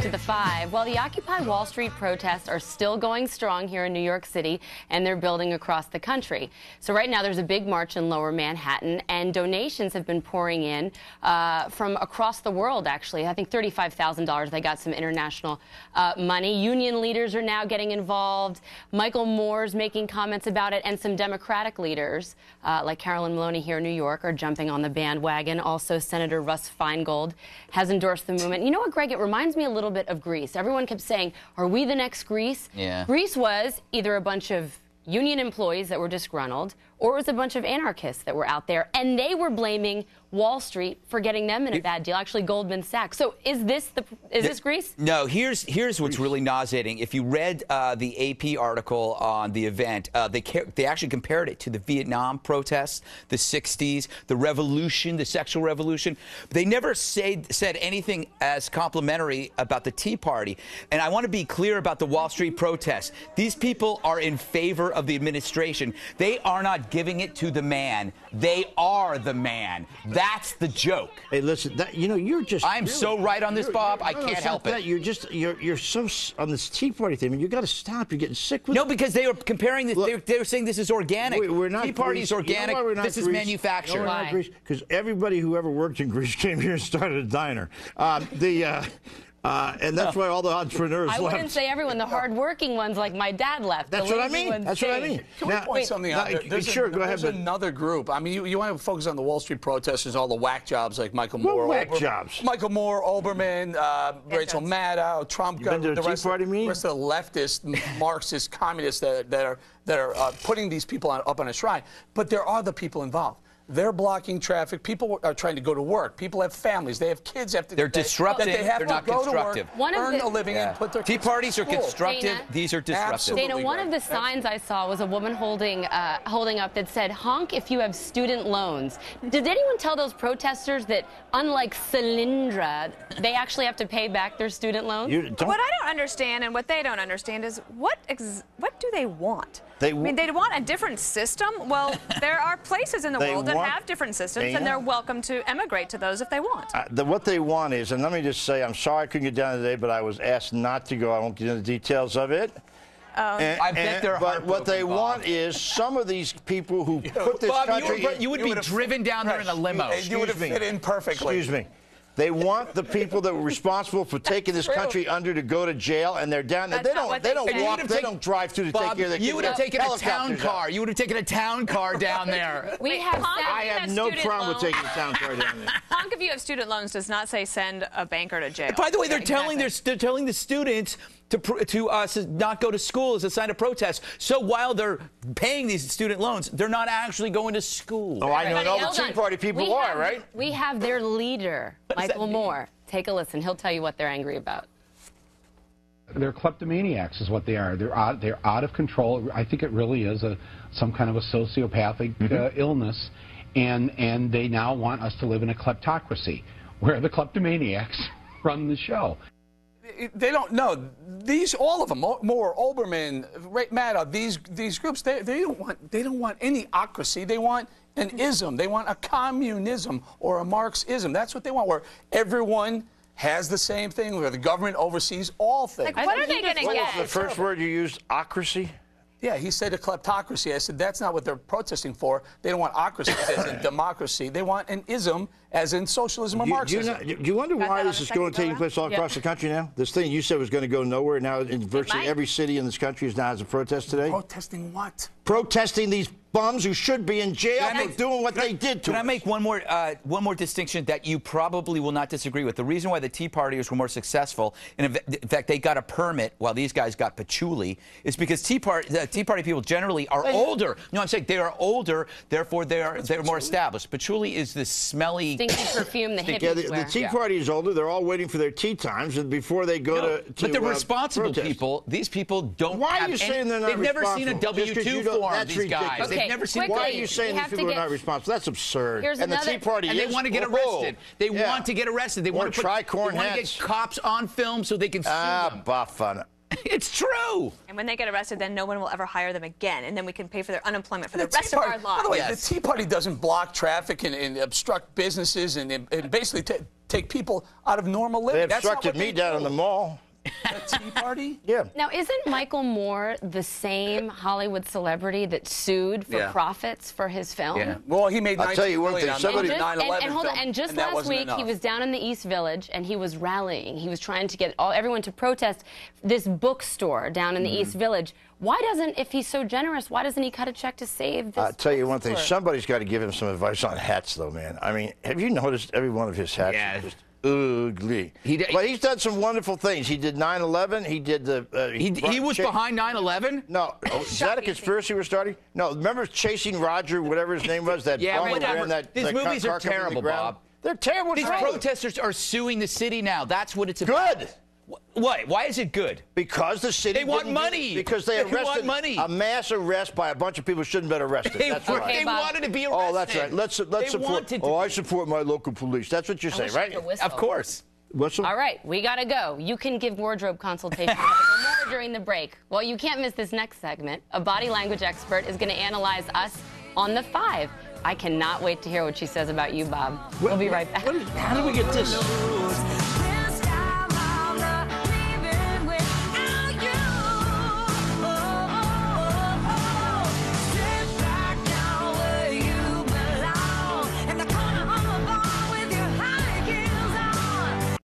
to the 5. Well, the Occupy Wall Street protests are still going strong here in New York City, and they're building across the country. So right now there's a big march in Lower Manhattan, and donations have been pouring in from across the world, actually. I think $35,000. They got some international money. Union leaders are now getting involved. Michael Moore's making comments about it, and some Democratic leaders, like Carolyn Maloney here in New York, are jumping on the bandwagon. Also, Senator Russ Feingold has endorsed the movement. You know what, Greg? It reminds me a little bit of Greece. Everyone kept saying, are we the next Greece? Yeah. Greece was either a bunch of union employees that were disgruntled, or it was a bunch of anarchists that were out there, and they were blaming Wall Street for getting them in a bad deal, actually Goldman Sachs. So is this Greece? No, here's what's really nauseating. If you read the AP article on the event, they actually compared it to the Vietnam protests, the 60s, the revolution, the sexual revolution. They never said anything as complimentary about the Tea Party. And I want to be clear about the Wall Street protests. These people are in favor of the administration. They are not giving it to the man. They are the man. That's the joke. Hey, listen, you're just... I'm so right on this, Bob. I can't help it. You're so on this Tea Party thing. I mean, you got to stop. You're getting sick with it. No, because they were comparing this. They were saying this is organic. We're not Tea Party is organic. You know why we're not this is Greece? manufactured. Why? Because everybody who ever worked in Greece came here and started a diner. And that's why all the entrepreneurs left. I wouldn't say everyone. The hardworking ones, like my dad, left. That's what I mean. That's what I mean. Can we point something out? There's another group. I mean, you want to focus on the Wall Street protesters, all the whack jobs like Michael Moore. What whack jobs? Michael Moore, Oberman, Rachel Maddow, Trump, the rest of the leftist, Marxist, communists that are putting these people up on a shrine. But there are the people involved. They're blocking traffic. People are trying to go to work. People have families. They have kids. They're disrupting. They have They're to not go constructive. To work, earn a living, and put their Tea parties are constructive. Dana, these are disruptive. Absolutely. Dana, one of the signs I saw was a woman holding up that said, "Honk if you have student loans." Did anyone tell those protesters that, unlike Solyndra, they actually have to pay back their student loans? What I don't understand, and what they don't understand, is what do they want? I mean, they want a different system. Well, there are places in the world that have different systems, and they're welcome to emigrate to those if they want. What they want is, and let me just say, I'm sorry I couldn't get down today, but I was asked not to go. I won't get into the details of it. I bet they're But what they want is some of these people who put this country... You would be driven down there in a limo. You would have fit in perfectly. Excuse me. They want the people that were responsible for taking this country under to go to jail, and they're down there. They don't drive through to take care of their kids. You would have taken a town car. You would have taken a town car down there. I have no problem with taking a town car down there. Honk if you have student loans does not say send a banker to jail. By the way, they're telling the students to not go to school as a sign of protest. So while they're paying these student loans, they're not actually going to school. Oh, I know all the Tea Party people are, right? We have their leader, Michael Moore. Take a listen. He'll tell you what they're angry about. They're kleptomaniacs is what they are. They're out of control. I think it really is some kind of a sociopathic illness, and they now want us to live in a kleptocracy where the kleptomaniacs run the show. They don't know. All of them, Moore, Oberman, Maddow, these groups, they don't want any ocracy. They want an ism. They want a communism or a Marxism. That's what they want, where everyone has the same thing, where the government oversees all things. Like, what are they going to get? What was the first word you used? Ocracy? Yeah, he said a kleptocracy. I said that's not what they're protesting for. They don't want ocracy as in democracy. They want an ism as in socialism or Marxism. Do you wonder why this is taking place all across the country now? This thing you said was going to go nowhere. Now in virtually every city in this country is now has a protest today. Protesting what? Protesting these bums who should be in jail for doing what they did to us. Can I make one more distinction that you probably will not disagree with? The reason why the Tea Partiers were more successful, and in fact they got a permit while these guys got patchouli, is because Tea Party people generally are older. No, I'm saying they are older, therefore they're more established. Patchouli is this smelly, stinky perfume the hippies wear. The Tea Party is older. They're all waiting for their tea times and before they go to But the responsible protest. people, these people don't. Why are you saying they're not They've never seen a W-2 form. These guys. Okay, They've never seen. Why are you saying these people are not responsible? That's absurd. And the Tea Party and they want to get arrested. They want to get arrested. They want to get cops on film so they can sue them. Buff on it. It's true. And when they get arrested, then no one will ever hire them again, and then we can pay for their unemployment for the rest of our lives. By the way, the Tea Party doesn't block traffic and obstruct businesses and basically take people out of normal living. They obstructed me down in the mall. A Tea Party? Yeah. Now, isn't Michael Moore the same Hollywood celebrity that sued for profits for his film? Yeah. Well, he made. I'll tell you one thing. Somebody. And just last week, he was down in the East Village and he was rallying. He was trying to get everyone to protest this bookstore down in the East Village. Why doesn't, if he's so generous, why doesn't he cut a check to save this? I'll tell you one thing. Somebody's got to give him some advice on hats, though, man. I mean, have you noticed every one of his hats? Yeah. Is just ugly. But he's done some wonderful things. He did 9/11. He did the. He was behind 9/11? No. Oh, is that a conspiracy we're starting? No. Remember Chasing Roger, whatever his name was? That These movies are terrible, Bob. They're terrible. These protesters are suing the city now. That's what it's about. Good. What? Why is it good? Because the city. They want money. Because they arrested money. A mass arrest by a bunch of people who shouldn't have been arrested. That's right. They wanted to be arrested. Oh, that's right. Let's support. I support my local police. That's what you say, right? Of course. Whistle? All right, we gotta go. You can give wardrobe consultations more during the break. Well, you can't miss this next segment. A body language expert is going to analyze us on the 5. I cannot wait to hear what she says about you, Bob. We'll be right back. How do we get this?